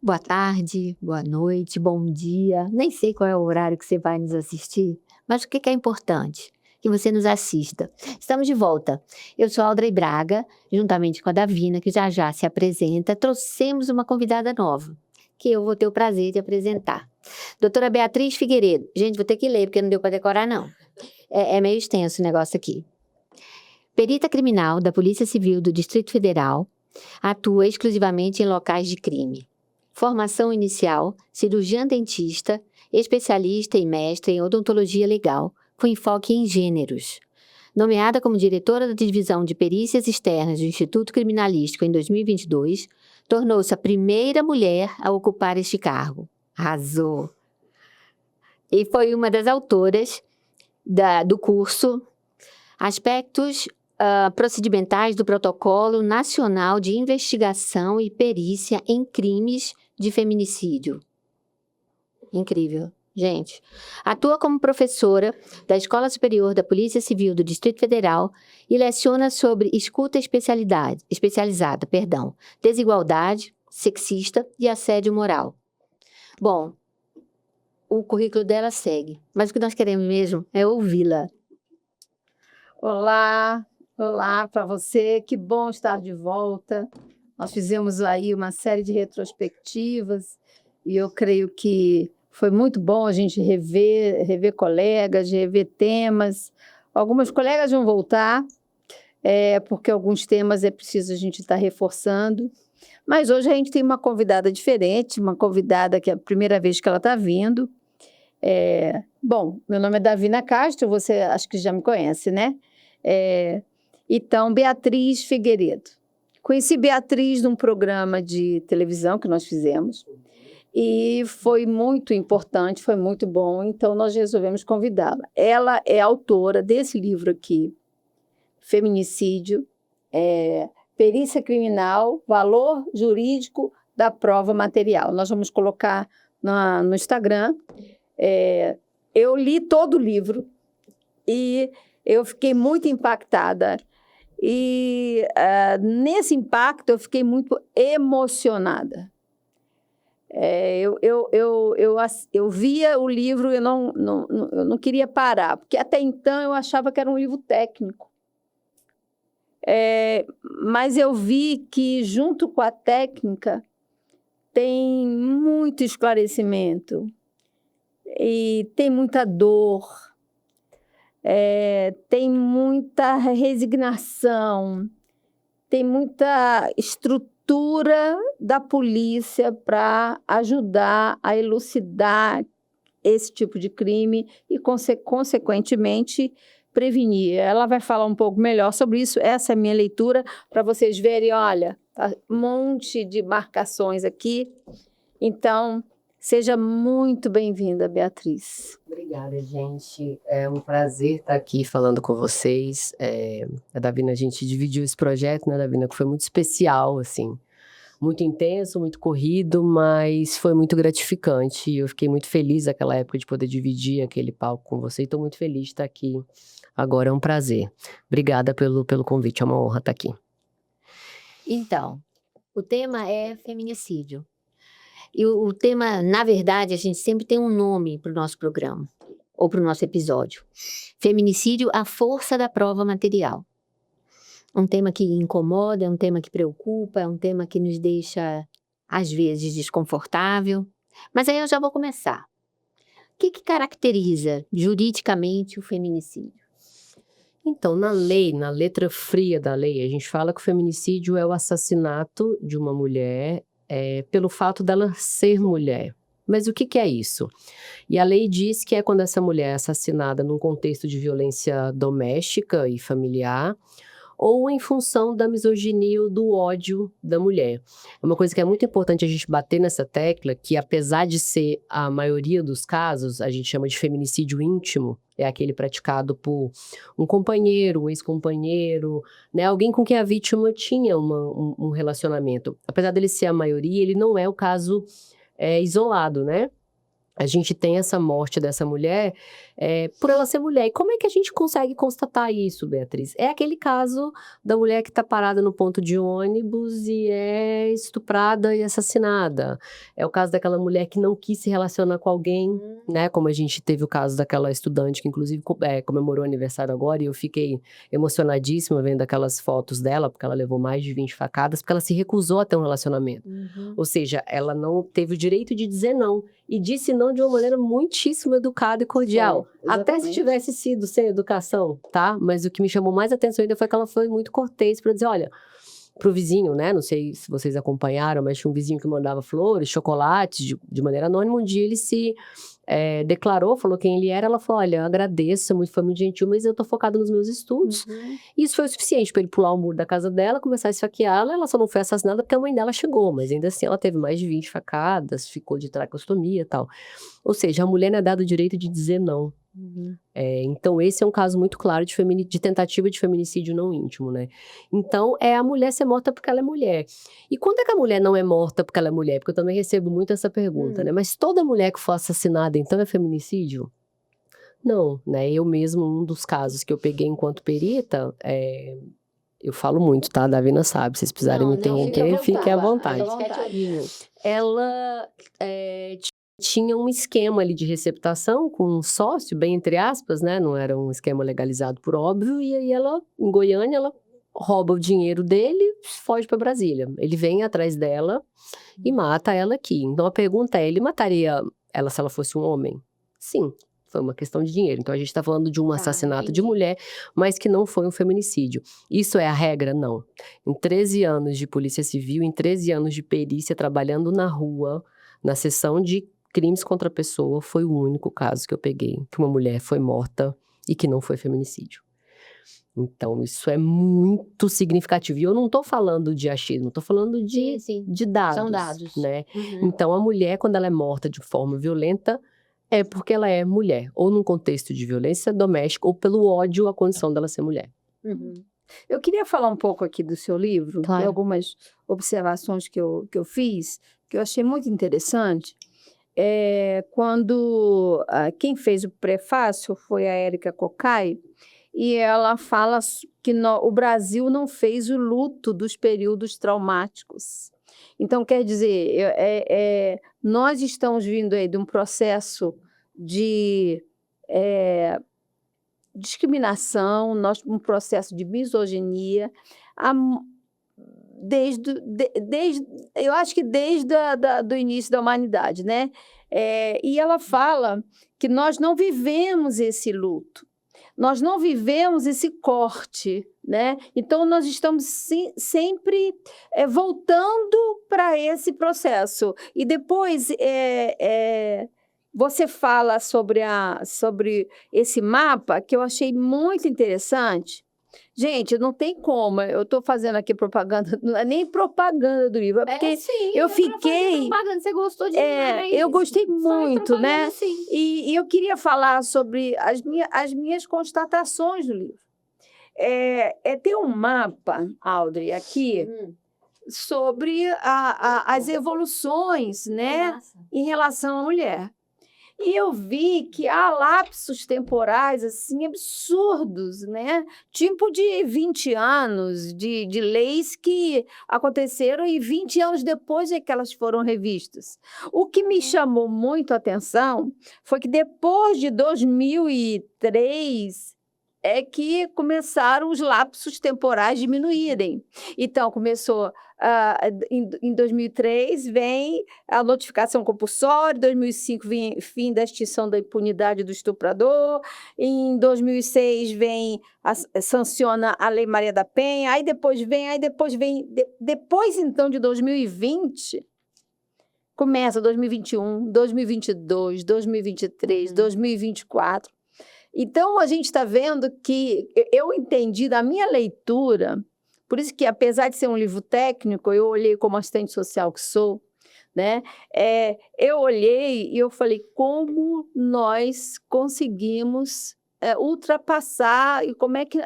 Boa tarde, boa noite, bom dia. Nem sei qual é o horário que você vai nos assistir, mas o que que é importante? Que você nos assista. Estamos de volta. Eu sou a Audrey Braga, juntamente com a Davina, que já já se apresenta. Trouxemos uma convidada nova, que eu vou ter o prazer de apresentar. Doutora Beatriz Figueiredo. Gente, vou ter que ler, porque não deu para decorar, não. É meio extenso o negócio aqui. Perita criminal da Polícia Civil do Distrito Federal, atua exclusivamente em locais de crime. Formação inicial, cirurgiã dentista, especialista e mestre em odontologia legal, com enfoque em gêneros. Nomeada como diretora da Divisão de Perícias Externas do Instituto Criminalístico em 2022, tornou-se a primeira mulher a ocupar este cargo. Arrasou! E foi uma das autoras do curso Aspectos procedimentais do Protocolo Nacional de Investigação e Perícia em Crimes de Feminicídio. Incrível, gente. Atua como professora da Escola Superior da Polícia Civil do Distrito Federal e leciona sobre escuta especializada, desigualdade sexista e assédio moral. Bom, o currículo dela segue, mas o que nós queremos mesmo é ouvi-la. Olá para você, que bom estar de volta. Nós fizemos aí uma série de retrospectivas e eu creio que foi muito bom a gente rever colegas, rever temas. Algumas colegas vão voltar, porque alguns temas é preciso a gente estar reforçando. Mas hoje a gente tem uma convidada diferente, uma convidada que é a primeira vez que ela está vindo. Bom, meu nome é Davina Castro, você acho que já me conhece, né? Então, Beatriz Figueiredo. Conheci Beatriz num programa de televisão que nós fizemos e foi muito importante, foi muito bom, então nós resolvemos convidá-la. Ela é autora desse livro aqui, Feminicídio, Perícia Criminal, Valor Jurídico da Prova Material. Nós vamos colocar no Instagram. Eu li todo o livro e eu fiquei muito impactada. E nesse impacto eu fiquei muito emocionada. Eu via o livro e eu não queria parar, porque até então eu achava que era um livro técnico. Mas eu vi que, junto com a técnica, tem muito esclarecimento e tem muita dor. Tem muita resignação, tem muita estrutura da polícia para ajudar a elucidar esse tipo de crime e, consequentemente, prevenir. Ela vai falar um pouco melhor sobre isso. Essa é a minha leitura, para vocês verem, olha, tá um monte de marcações aqui. Então, seja muito bem-vinda, Beatriz. Obrigada, gente. É um prazer estar aqui falando com vocês. A Davina, a gente dividiu esse projeto, né, Davina, que foi muito especial, assim. Muito intenso, muito corrido, mas foi muito gratificante. Eu fiquei muito feliz naquela época de poder dividir aquele palco com você. E estou muito feliz de estar aqui agora, é um prazer. Obrigada pelo convite, é uma honra estar aqui. Então, o tema é feminicídio. E o tema, na verdade, a gente sempre tem um nome para o nosso programa, ou para o nosso episódio. Feminicídio, a força da prova material. Um tema que incomoda, é um tema que preocupa, é um tema que nos deixa, às vezes, desconfortável. Mas aí eu já vou começar. O que caracteriza juridicamente o feminicídio? Então, na lei, na letra fria da lei, a gente fala que o feminicídio é o assassinato de uma mulher pelo fato dela ser mulher. Mas o que é isso? E a lei diz que é quando essa mulher é assassinada num contexto de violência doméstica e familiar, ou em função da misoginia ou do ódio da mulher. É uma coisa que é muito importante a gente bater nessa tecla, que apesar de ser a maioria dos casos, a gente chama de feminicídio íntimo, é aquele praticado por um companheiro, um ex-companheiro, né, alguém com quem a vítima tinha um relacionamento. Apesar dele ser a maioria, ele não é o caso isolado, né? a gente tem essa morte dessa mulher por ela ser mulher. E como é que a gente consegue constatar isso, Beatriz? É aquele caso da mulher que está parada no ponto de ônibus e é estuprada e assassinada. É o caso daquela mulher que não quis se relacionar com alguém, né? Como a gente teve o caso daquela estudante que, inclusive, comemorou o aniversário agora, e eu fiquei emocionadíssima vendo aquelas fotos dela, porque ela levou mais de 20 facadas, porque ela se recusou a ter um relacionamento. Ou seja, ela não teve o direito de dizer não. E disse não de uma maneira muitíssimo educada e cordial. Até se tivesse sido sem educação, tá? Mas o que me chamou mais atenção ainda foi que ela foi muito cortês para dizer, olha, pro vizinho, né? Não sei se vocês acompanharam, mas tinha um vizinho que mandava flores, chocolates, de maneira anônima. Um dia ele se declarou, falou quem ele era. Ela falou, olha, agradeço, foi muito gentil, mas eu tô focada nos meus estudos. E isso foi o suficiente para ele pular o muro da casa dela, começar a esfaqueá-la. Ela só não foi assassinada porque a mãe dela chegou, mas ainda assim ela teve mais de 20 facadas, ficou de tracostomia e tal. Ou seja, a mulher não é dada o direito de dizer não. Então, esse é um caso muito claro de tentativa de feminicídio não íntimo, né? Então, é a mulher ser morta porque ela é mulher. E quando é que a mulher não é morta porque ela é mulher? Porque eu também recebo muito essa pergunta, né? Mas toda mulher que for assassinada, então é feminicídio? Não, né? Eu mesmo, um dos casos que eu peguei enquanto perita, eu falo muito, tá? A Davina sabe, se vocês precisarem me interromper, fiquem à vontade. Ela tinha um esquema ali de receptação com um sócio, bem entre aspas, né? Não era um esquema legalizado por óbvio. E aí ela, em Goiânia, ela rouba o dinheiro dele e foge para Brasília. Ele vem atrás dela e mata ela aqui. Então a pergunta é, ele mataria ela se ela fosse um homem? Sim, foi uma questão de dinheiro. Então a gente está falando de um assassinato de mulher, mas que não foi um feminicídio. Isso é a regra? Não. Em 13 anos de polícia civil, em 13 anos de perícia, trabalhando na rua, na seção de crimes contra a pessoa, foi o único caso que eu peguei, que uma mulher foi morta e que não foi feminicídio. Então, isso é muito significativo. E eu não estou falando de achismo, estou falando de dados. São dados. Né? Então, a mulher, quando ela é morta de forma violenta, é porque ela é mulher. Ou num contexto de violência doméstica, ou pelo ódio à condição dela ser mulher. Eu queria falar um pouco aqui do seu livro, Claro. de algumas observações que eu fiz, que eu achei muito interessante. Quando quem fez o prefácio foi a Érica Cocai, e ela fala que o Brasil não fez o luto dos períodos traumáticos. Então, quer dizer, nós estamos vindo aí de um processo de discriminação, um processo de misoginia, eu acho que desde do início da humanidade, né? E ela fala que nós não vivemos esse luto, nós não vivemos esse corte, né? Então, nós estamos sempre voltando para esse processo. E depois, você fala sobre esse mapa, que eu achei muito interessante. Gente, não tem como, eu estou fazendo aqui propaganda, não é nem propaganda do livro, é porque eu fiquei... Você gostou demais. Eu gostei muito, né? Sim. E eu queria falar sobre as minhas constatações do livro. Tem um mapa, Audrey, aqui, sobre as evoluções, né, em relação à mulher. E eu vi que há lapsos temporais assim, absurdos, né? Tipo de 20 anos de leis que aconteceram e 20 anos depois é que elas foram revistas. O que me chamou muito a atenção foi que depois de 2003 é que começaram os lapsos temporais diminuírem. Então, começou... em 2003 vem a notificação compulsória, em 2005 vem fim da extinção da impunidade do estuprador, em 2006 sanciona a Lei Maria da Penha, depois então de 2020 começa 2021, 2022, 2023, 2024. Então a gente está vendo que eu entendi da minha leitura. Por isso que, apesar de ser um livro técnico, eu olhei como assistente social que sou, né? Eu olhei e eu falei, como nós conseguimos ultrapassar, e como é que...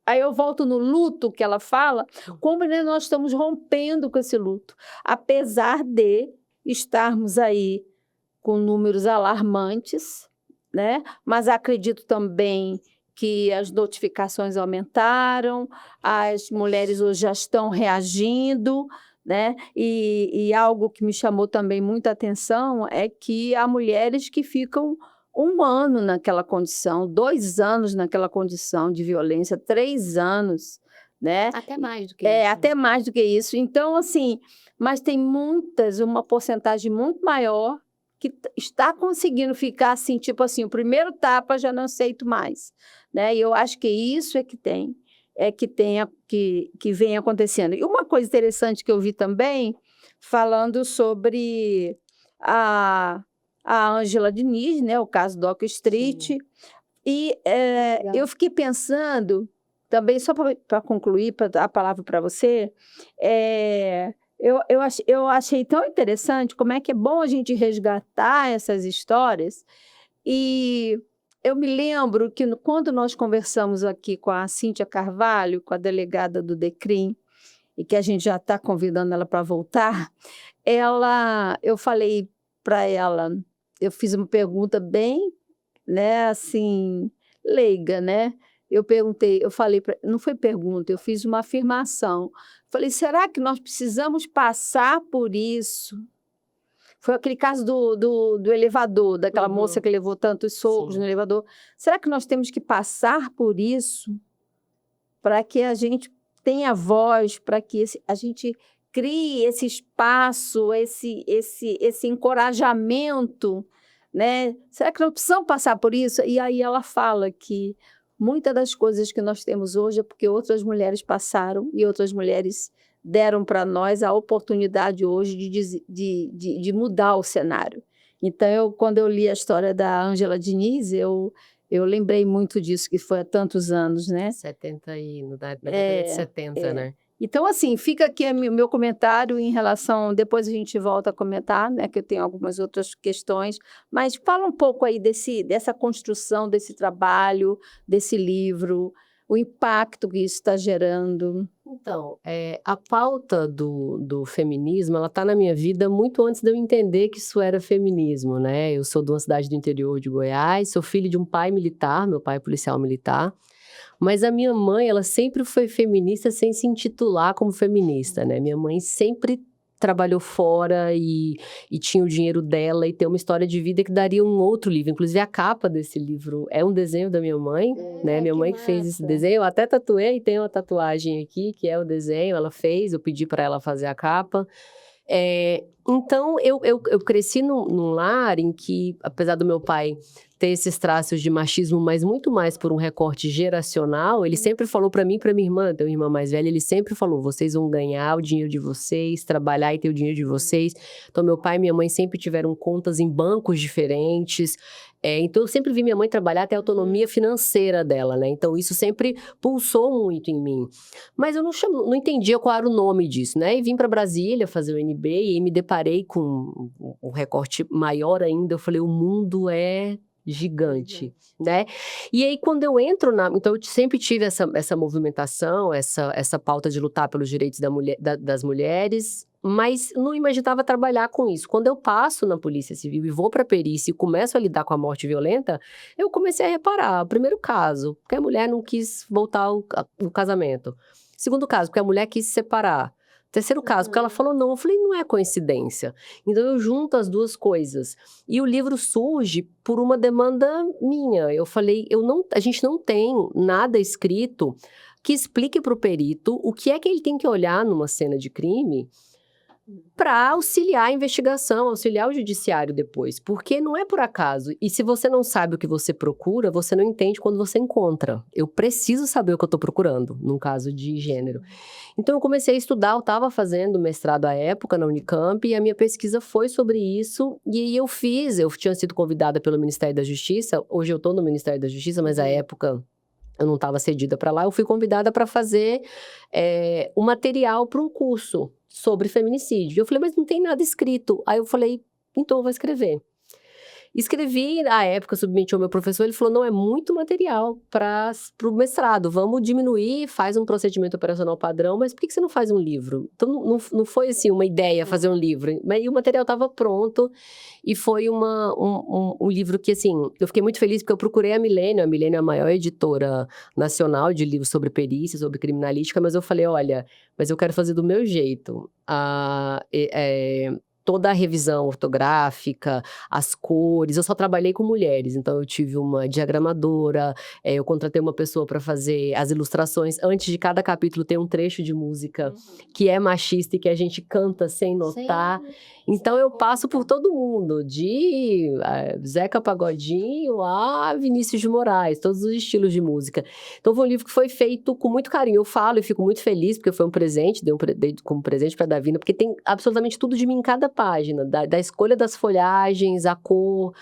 Aí eu volto no luto que ela fala, como, né, nós estamos rompendo com esse luto, apesar de estarmos aí com números alarmantes, né? Mas acredito também que as notificações aumentaram, as mulheres hoje já estão reagindo, né? E algo que me chamou também muita atenção é que há mulheres que ficam 1 ano naquela condição, 2 anos naquela condição de violência, 3 anos, né? Até mais do que isso. Até mais do que isso. Então, assim, mas tem uma porcentagem muito maior que está conseguindo ficar assim, tipo assim, o primeiro tapa já não aceito mais, né? E eu acho que isso que vem acontecendo. E uma coisa interessante que eu vi também, falando sobre a Ângela Diniz, né? O caso do Doc Street. Sim. E Legal. eu fiquei pensando, também, só para concluir a palavra para você, eu achei tão interessante como é que é bom a gente resgatar essas histórias. E eu me lembro que quando nós conversamos aqui com a Cíntia Carvalho, com a delegada do DECRIM, e que a gente já está convidando ela para voltar, eu falei para ela, eu fiz uma pergunta bem, né, assim, leiga, né? Eu falei, não foi pergunta, eu fiz uma afirmação. Falei, será que nós precisamos passar por isso? Foi aquele caso do elevador, daquela moça que levou tantos socos Sim. no elevador. Será que nós temos que passar por isso para que a gente tenha voz, para que a gente crie esse espaço, esse encorajamento, né? Será que nós precisamos passar por isso? E aí ela fala que muitas das coisas que nós temos hoje é porque outras mulheres passaram e outras mulheres deram para nós a oportunidade hoje de mudar o cenário. Então, quando eu li a história da Ângela Diniz, eu lembrei muito disso, que foi há tantos anos, né? 70 na década de 70, né? Então, assim, fica aqui o meu comentário em relação. Depois a gente volta a comentar, né? Que eu tenho algumas outras questões. Mas fala um pouco aí dessa construção, desse trabalho, desse livro, o impacto que isso está gerando. Então, a pauta do feminismo, ela está na minha vida muito antes de eu entender que isso era feminismo, né? Eu sou de uma cidade do interior de Goiás, sou filho de um pai militar, meu pai é policial militar. Mas a minha mãe, ela sempre foi feminista sem se intitular como feminista, né? Minha mãe sempre trabalhou fora e tinha o dinheiro dela e tem uma história de vida que daria um outro livro. Inclusive, a capa desse livro é um desenho da minha mãe, né? Minha mãe que fez esse desenho. Eu até tatuei, tem uma tatuagem aqui, que é o desenho, ela fez, eu pedi para ela fazer a capa. Então, eu cresci num lar em que, apesar do meu pai ter esses traços de machismo, mas muito mais por um recorte geracional, ele sempre falou para mim e para minha irmã, tenho uma irmã mais velha, ele sempre falou, vocês vão ganhar o dinheiro de vocês, trabalhar e ter o dinheiro de vocês. Então, meu pai e minha mãe sempre tiveram contas em bancos diferentes, então eu sempre vi minha mãe trabalhar até a autonomia financeira dela, né? Então, isso sempre pulsou muito em mim. Mas eu não entendia qual era o nome disso, né? E vim para Brasília fazer o NB e me deparei com um recorte maior ainda. Eu falei, o mundo é gigante, né? E aí, quando eu entro então, eu sempre tive essa movimentação, essa pauta de lutar pelos direitos das mulheres, mas não imaginava trabalhar com isso. Quando eu passo na Polícia Civil e vou para a perícia e começo a lidar com a morte violenta, eu comecei a reparar. O primeiro caso, porque a mulher não quis voltar ao casamento. Segundo caso, porque a mulher quis se separar. Terceiro caso, porque ela falou não. Eu falei, não é coincidência. Então, eu junto as duas coisas. E o livro surge por uma demanda minha. Eu falei, a gente não tem nada escrito que explique para o perito o que é que ele tem que olhar numa cena de crime para auxiliar a investigação, auxiliar o judiciário depois, porque não é por acaso. E se você não sabe o que você procura, você não entende quando você encontra. Eu preciso saber o que eu estou procurando, num caso de gênero. Então, eu comecei a estudar, eu estava fazendo mestrado à época na Unicamp, e a minha pesquisa foi sobre isso, e aí eu tinha sido convidada pelo Ministério da Justiça, hoje eu estou no Ministério da Justiça, mas à época eu não estava cedida para lá, eu fui convidada para fazer um material para um curso sobre feminicídio. Eu falei, mas não tem nada escrito. Aí eu falei, então eu vou escrever. Escrevi, na época, submeti ao meu professor, ele falou, não, é muito material para o mestrado, vamos diminuir, faz um procedimento operacional padrão, mas por que você não faz um livro? Então, não foi, assim, uma ideia fazer um livro, mas e o material estava pronto, e foi um livro que, assim, eu fiquei muito feliz, porque eu procurei a Milênio é a maior editora nacional de livros sobre perícia, sobre criminalística, mas eu falei, olha, mas eu quero fazer do meu jeito. Toda a revisão ortográfica, as cores, eu só trabalhei com mulheres, então eu tive uma diagramadora, eu contratei uma pessoa para fazer as ilustrações, antes de cada capítulo tem um trecho de música que é machista e que a gente canta sem notar, então eu passo por todo mundo, de Zeca Pagodinho a Vinícius de Moraes, todos os estilos de música. Então foi um livro que foi feito com muito carinho, eu falo e fico muito feliz, porque foi um presente, dei como presente para Davina, porque tem absolutamente tudo de mim em cada página, da escolha das folhagens, a cor.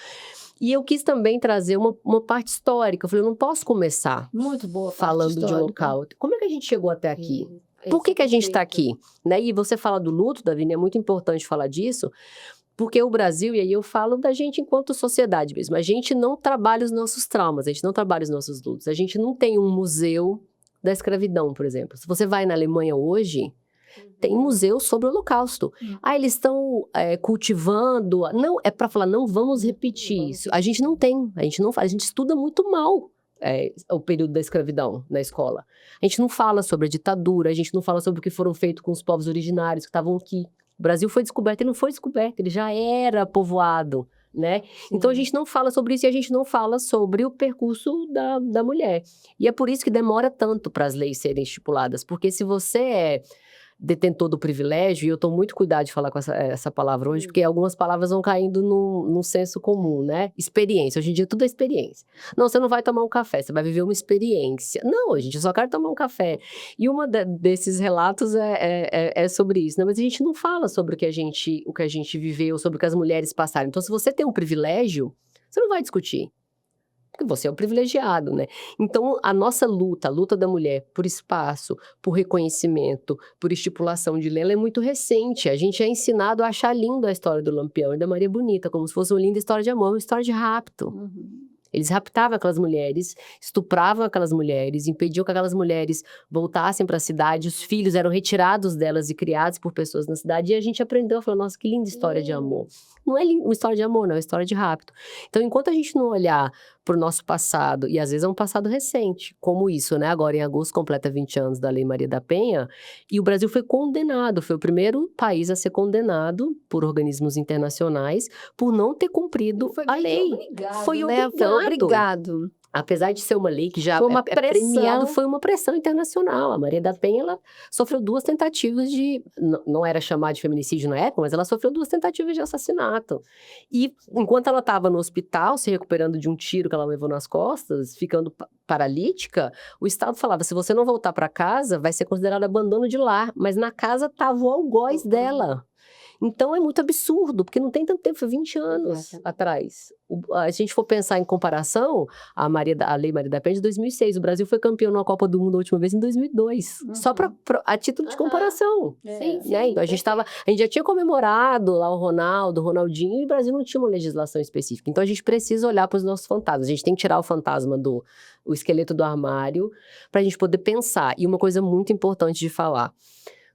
E eu quis também trazer uma parte histórica. Eu falei, eu não posso começar Muito boa parte falando de histórica. local. Como é que a gente chegou até aqui? Por que a gente está aqui? Né? E você fala do luto, Davina, é muito importante falar disso, porque o Brasil, e aí eu falo da gente enquanto sociedade mesmo, a gente não trabalha os nossos traumas, a gente não trabalha os nossos lutos. A gente não tem um museu da escravidão, por exemplo. Se você vai na Alemanha hoje, tem museu sobre o Holocausto. Eles estão cultivando. Não, é para falar, não vamos repetir isso. A gente não tem, a gente não faz, a gente estuda muito mal o período da escravidão na escola. A gente não fala sobre a ditadura, a gente não fala sobre o que foram feito com os povos originários que estavam aqui. O Brasil foi descoberto, ele não foi descoberto, ele já era povoado, né? Então a gente não fala sobre isso e a gente não fala sobre o percurso da mulher. E é por isso que demora tanto para as leis serem estipuladas, porque se você é detentor do privilégio, e eu tomo muito cuidado de falar com essa palavra hoje, porque algumas palavras vão caindo num senso comum, né? Experiência, hoje em dia tudo é experiência. Não, você não vai tomar um café, você vai viver uma experiência. Não, gente, eu só quero tomar um café. E desses relatos é sobre isso, né? Mas a gente não fala sobre o que a gente viveu, sobre o que as mulheres passaram. Então, se você tem um privilégio, você não vai discutir. Porque você é o privilegiado, né? Então, a nossa luta, a luta da mulher por espaço, por reconhecimento, por estipulação de lei, ela é muito recente. A gente é ensinado a achar lindo a história do Lampião e da Maria Bonita, como se fosse uma linda história de amor, uma história de rapto. Eles raptavam aquelas mulheres, estupravam aquelas mulheres, impediam que aquelas mulheres voltassem para a cidade, os filhos eram retirados delas e criados por pessoas na cidade, e a gente aprendeu, falou, nossa, que linda história de amor. Não é uma história de amor, não, é uma história de rapto. Então, enquanto a gente não olhar para o nosso passado, e às vezes é um passado recente, como isso, né? Agora, em agosto, completa 20 anos da Lei Maria da Penha, e o Brasil foi condenado, foi o primeiro país a ser condenado por organismos internacionais por não ter cumprido a lei. Foi obrigado. Apesar de ser uma lei que já foi uma premiada, foi uma pressão internacional. A Maria da Penha, ela sofreu 2 tentativas não era chamada de feminicídio na época, mas ela sofreu 2 tentativas de assassinato. E enquanto ela estava no hospital, se recuperando de um tiro que ela levou nas costas, ficando paralítica, o Estado falava, se você não voltar para casa, vai ser considerado abandono de lar. Mas na casa estava o algoz dela. Então, é muito absurdo, porque não tem tanto tempo, foi 20 anos atrás. A gente for pensar em comparação, a Lei Maria da Penha de 2006, o Brasil foi campeão na Copa do Mundo a última vez em 2002, só a título de comparação. Sim, né? Então, a gente já tinha comemorado lá o Ronaldinho, e o Brasil não tinha uma legislação específica. Então, a gente precisa olhar para os nossos fantasmas. A gente tem que tirar o fantasma o esqueleto do armário, para a gente poder pensar. E uma coisa muito importante de falar,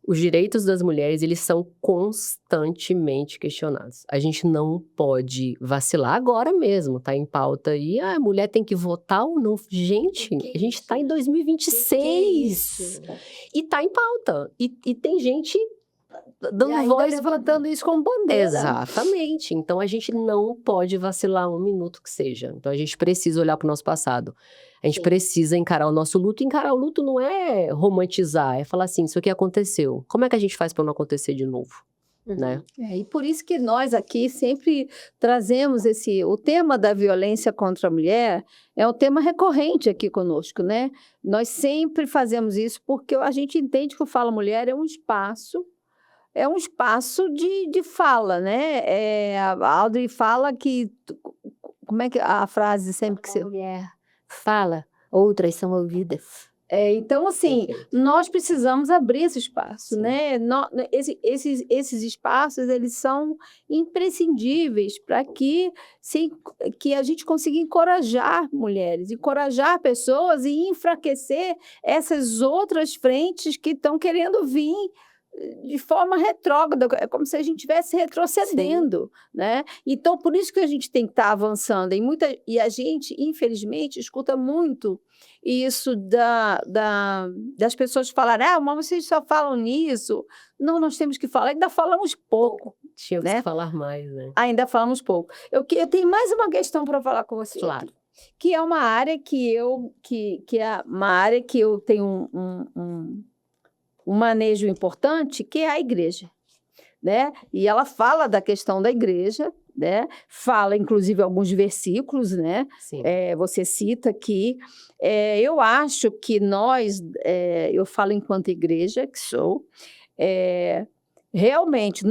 os direitos das mulheres, eles são constantemente questionados. A gente não pode vacilar agora mesmo, tá em pauta aí. A mulher tem que votar ou não? Gente, a gente tá em 2026. E tá em pauta. E tem gente dando voz, levantando isso como bandeira. Exatamente. Então, a gente não pode vacilar um minuto que seja. Então, a gente precisa olhar para o nosso passado. A gente precisa encarar o nosso luto. Encarar o luto não é romantizar, é falar assim, isso aqui aconteceu. Como é que a gente faz para não acontecer de novo? Né? E por isso que nós aqui sempre trazemos o tema da violência contra a mulher é um tema recorrente aqui conosco, né? Nós sempre fazemos isso porque a gente entende que o Fala Mulher é um espaço de fala, né? A Audrey fala que... Como é que a frase sempre que você... A mulher fala, outras são ouvidas. Então, assim, Perfeito. nós precisamos abrir esse espaço, Sim. né? Esses espaços, eles são imprescindíveis para que a gente consiga encorajar mulheres, encorajar pessoas e enfraquecer essas outras frentes que estão querendo vir de forma retrógrada, é como se a gente estivesse retrocedendo, né? Então, por isso que a gente tem que estar avançando. E a gente, infelizmente, escuta muito isso das pessoas falarem, mas vocês só falam nisso. Não, nós temos que falar, ainda falamos pouco, Tinha que né? se falar mais, né? Ainda falamos pouco. Eu tenho mais uma questão para falar com você. Claro. Que é uma área que é uma área que eu tenho um manejo importante, que é a igreja, né? E ela fala da questão da igreja, né? Fala, inclusive, alguns versículos, né? Sim. Você cita aqui. Eu acho que eu falo enquanto igreja, que sou, realmente,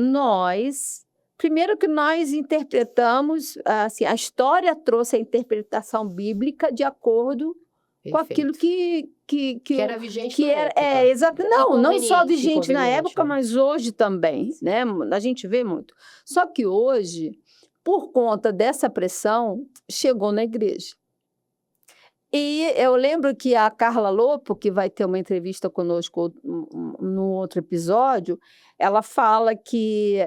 primeiro que nós interpretamos, assim, a história trouxe a interpretação bíblica de acordo com aquilo que era vigente que na era, época. exato. Não só vigente na Conveniente, época, né? mas hoje também, né? A gente vê muito. Só que hoje, por conta dessa pressão, chegou na igreja. E eu lembro que a Carla Lopo, que vai ter uma entrevista conosco no outro episódio, ela fala que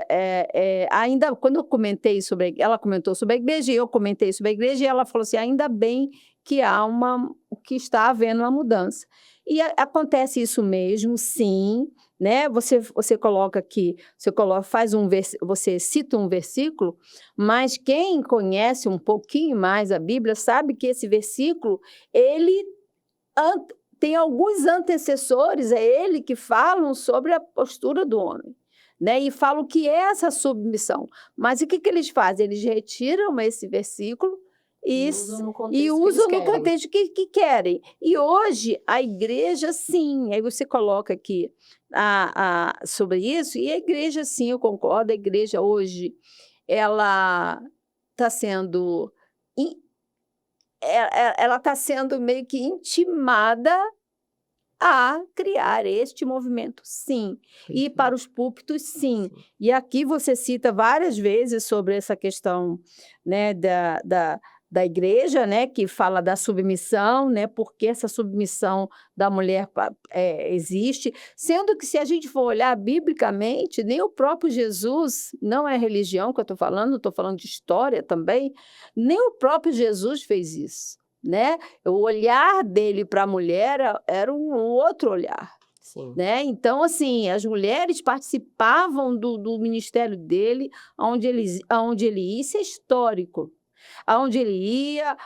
ainda quando eu comentei ela comentou sobre a igreja e eu comentei sobre a igreja e ela falou assim, ainda bem que está havendo uma mudança. E acontece isso mesmo, sim, né? Você coloca aqui, você cita um versículo, mas quem conhece um pouquinho mais a Bíblia sabe que esse versículo ele tem alguns antecessores, é ele que falam sobre a postura do homem, né? E falam que é essa submissão. Mas o que eles fazem? Eles retiram esse versículo e usam no contexto que querem. E hoje, a igreja, sim, aí você coloca aqui sobre isso, e a igreja, sim, eu concordo, a igreja hoje, ela está sendo... ela está sendo meio que intimada a criar este movimento, sim. E para os púlpitos, sim. E aqui você cita várias vezes sobre essa questão, né, da igreja, né, que fala da submissão, né, porque essa submissão da mulher existe, sendo que se a gente for olhar biblicamente, nem o próprio Jesus, não é religião que eu estou falando de história também, nem o próprio Jesus fez isso, né? O olhar dele para a mulher era um outro olhar. Sim. Né? Então, assim, as mulheres participavam do ministério dele, aonde ele ia, isso é histórico. Aonde ele ia,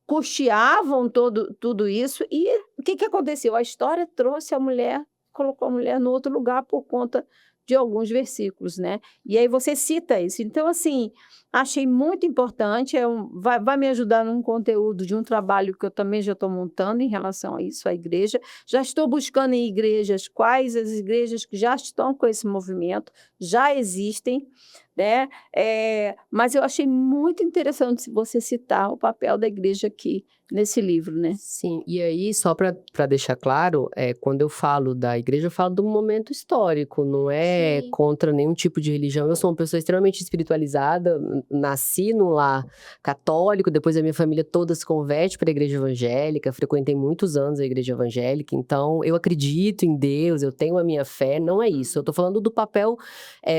custeavam tudo isso, e o que aconteceu? A história trouxe colocou a mulher no outro lugar por conta de alguns versículos, né? E aí você cita isso. Então, assim, achei muito importante, vai me ajudar num conteúdo de um trabalho que eu também já estou montando em relação a isso, a igreja. Já estou buscando em igrejas quais as igrejas que já estão com esse movimento, já existem, né? Mas eu achei muito interessante você citar o papel da igreja aqui nesse livro, né? Sim, e aí, só para deixar claro, quando eu falo da igreja, eu falo de um momento histórico, não é Sim. contra nenhum tipo de religião. Eu sou uma pessoa extremamente espiritualizada, nasci num lar católico, depois a minha família toda se converte para a igreja evangélica, frequentei muitos anos a igreja evangélica, então eu acredito em Deus, eu tenho a minha fé, não é isso. Eu estou falando do papel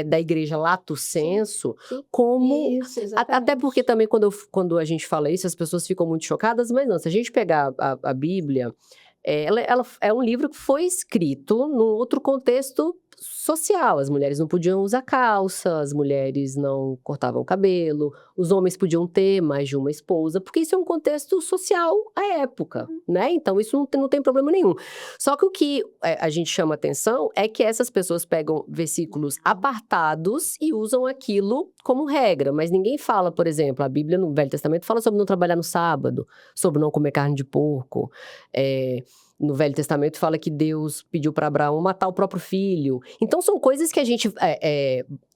da igreja lato sensu, Sim. como... Isso, exatamente. Até porque também quando a gente fala isso, as pessoas ficam muito chocadas, mas não, se a gente pegar a Bíblia, ela é um livro que foi escrito num outro contexto social. As mulheres não podiam usar calça, as mulheres não cortavam o cabelo, os homens podiam ter mais de uma esposa, porque isso é um contexto social à época, né? Então isso não tem problema nenhum. Só que o que a gente chama atenção é que essas pessoas pegam versículos apartados e usam aquilo como regra, mas ninguém fala, por exemplo, a Bíblia no Velho Testamento fala sobre não trabalhar no sábado, sobre não comer carne de porco, no Velho Testamento fala que Deus pediu para Abraão matar o próprio filho. Então, são coisas que a gente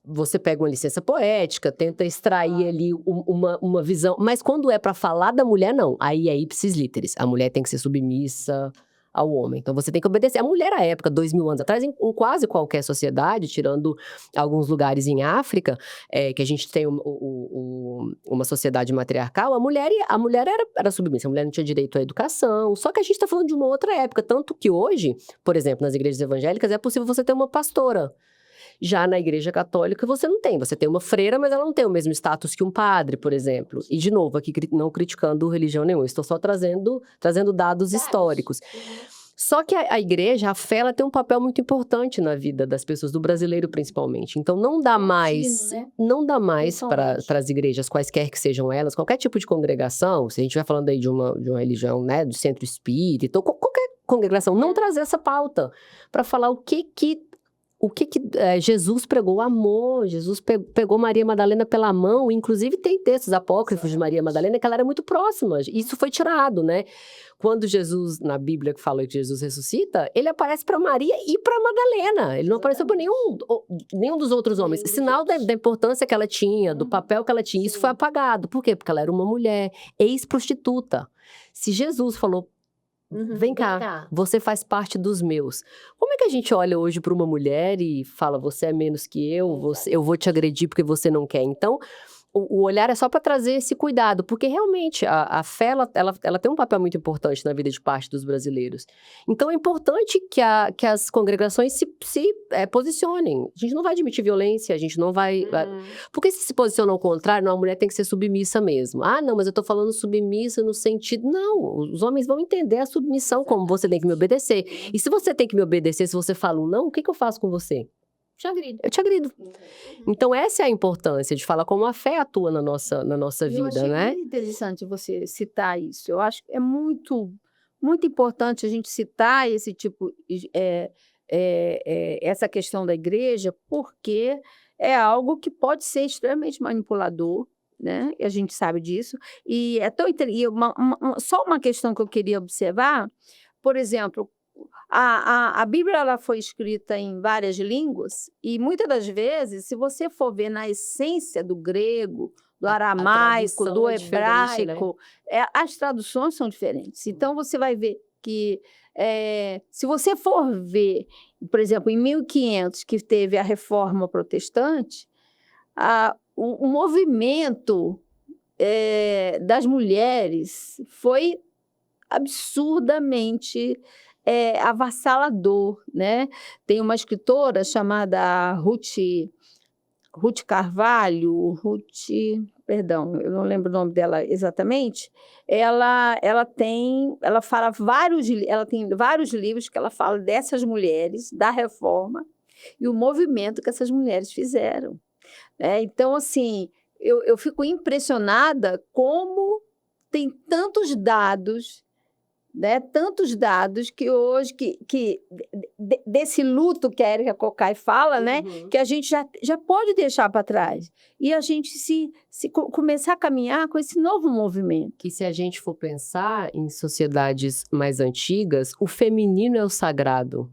você pega uma licença poética, tenta extrair ali uma visão. Mas quando é para falar da mulher, não. Aí é ipsis literis. A mulher tem que ser submissa ao homem. Então você tem que obedecer. A mulher, à época, 2000 anos atrás, em quase qualquer sociedade, tirando alguns lugares em África, que a gente tem uma sociedade matriarcal, a mulher era submissa. A mulher não tinha direito à educação. Só que a gente está falando de uma outra época. Tanto que hoje, por exemplo, nas igrejas evangélicas, é possível você ter uma pastora. Já na igreja católica você não tem. Você tem uma freira, mas ela não tem o mesmo status que um padre, por exemplo. E, de novo, aqui não criticando religião nenhuma. Estou só trazendo dados históricos. Só que a igreja, a fé, ela tem um papel muito importante na vida das pessoas, do brasileiro principalmente. Então, não dá mais para as igrejas, quaisquer que sejam elas, qualquer tipo de congregação, se a gente vai falando aí de uma religião, né, do centro espírita, ou qualquer congregação, não trazer essa pauta para falar o que Jesus pregou, amor. Jesus pegou Maria Madalena pela mão. Inclusive tem textos apócrifos de Maria Madalena que ela era muito próxima. Isso foi tirado, né? Quando Jesus, na Bíblia que fala que Jesus ressuscita, ele aparece para Maria e para Madalena. Ele não apareceu para nenhum dos outros homens. Sinal da importância que ela tinha, do papel que ela tinha. Isso foi apagado. Por quê? Porque ela era uma mulher ex-prostituta. Se Jesus falou, vem cá, você faz parte dos meus. Como é que a gente olha hoje para uma mulher e fala, você é menos que eu vou te agredir porque você não quer? Então, o olhar é só para trazer esse cuidado, porque realmente a fé, ela tem um papel muito importante na vida de parte dos brasileiros. Então, é importante que as congregações se posicionem. A gente não vai admitir violência, a gente não vai... Porque se posiciona ao contrário, não, a mulher tem que ser submissa mesmo. Ah, não, mas eu tô falando submissa no sentido... Não, os homens vão entender a submissão como você tem que me obedecer. E se você tem que me obedecer, se você fala um não, o que eu faço com você? Eu te agrido. Então, essa é a importância de falar como a fé atua na nossa vida, eu achei né? muito interessante você citar isso. Eu acho que é muito, muito importante a gente citar esse tipo, essa questão da igreja, porque é algo que pode ser extremamente manipulador, né? E a gente sabe disso. E é tão só uma questão que eu queria observar, por exemplo, a Bíblia ela foi escrita em várias línguas e muitas das vezes, se você for ver na essência do grego, do aramaico, do hebraico, as traduções são diferentes. Então, você vai ver que, se você for ver, por exemplo, em 1500, que teve a Reforma Protestante, o movimento das mulheres foi absurdamente avassalador, né? Tem uma escritora chamada Ruth Carvalho, perdão, eu não lembro o nome dela exatamente. Ela tem vários livros que ela fala dessas mulheres da Reforma e o movimento que essas mulheres fizeram, né? Então, assim, eu fico impressionada como tem tantos dados, né? Tantos dados que hoje, desse luto que a Érica Cocai fala, né? Que a gente já pode deixar para trás. E a gente começar a caminhar com esse novo movimento. Que se a gente for pensar em sociedades mais antigas, o feminino é o sagrado.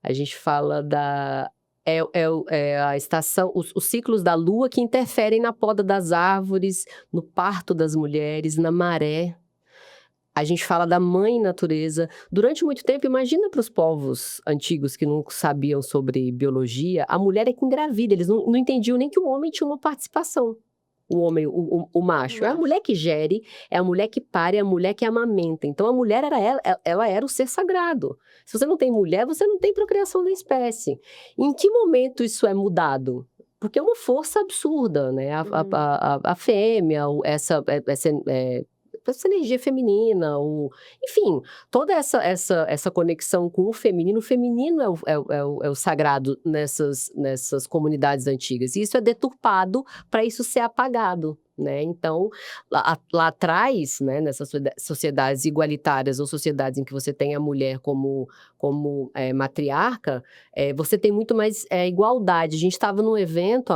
A gente fala a estação, os ciclos da lua que interferem na poda das árvores, no parto das mulheres, na maré. A gente fala da mãe natureza. Durante muito tempo, imagina para os povos antigos que não sabiam sobre biologia, a mulher é que engravida. Eles não entendiam nem que o homem tinha uma participação. O homem, o macho. É a mulher que gere, é a mulher que pare, é a mulher que amamenta. Então, a mulher ela era o ser sagrado. Se você não tem mulher, você não tem procriação da espécie. Em que momento isso é mudado? Porque é uma força absurda, né? A fêmea, essa energia feminina, enfim, toda essa conexão com o feminino. O feminino é o sagrado nessas comunidades antigas. E isso é deturpado para isso ser apagado, né? Então, lá atrás, né, nessas sociedades igualitárias ou sociedades em que você tem a mulher como matriarca, você tem muito mais igualdade. A gente estava num evento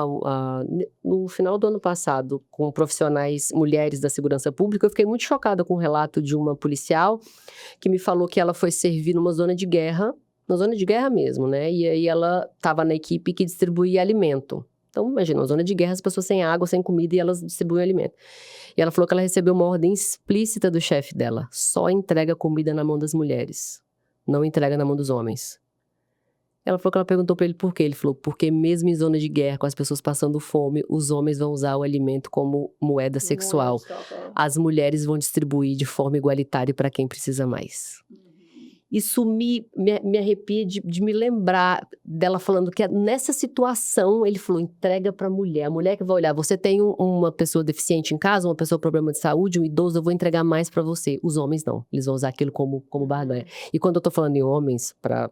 no final do ano passado com profissionais mulheres da segurança pública. Eu fiquei muito chocada com o relato de uma policial que me falou que ela foi servir numa zona de guerra mesmo, né? E aí ela estava na equipe que distribuía alimento. Então, imagina, uma zona de guerra, as pessoas sem água, sem comida e elas distribuem alimento. E ela falou que ela recebeu uma ordem explícita do chefe dela. Só entrega comida na mão das mulheres. Não entrega na mão dos homens. Ela falou que ela perguntou pra ele por quê. Ele falou, porque mesmo em zona de guerra, com as pessoas passando fome, os homens vão usar o alimento como moeda sexual. As mulheres vão distribuir de forma igualitária para quem precisa mais. Isso me arrepia de me lembrar dela falando que nessa situação, ele falou, entrega pra mulher. A mulher que vai olhar, você tem uma pessoa deficiente em casa, uma pessoa com problema de saúde, um idoso, eu vou entregar mais pra você. Os homens não, eles vão usar aquilo como barganha. E quando eu tô falando em homens, pra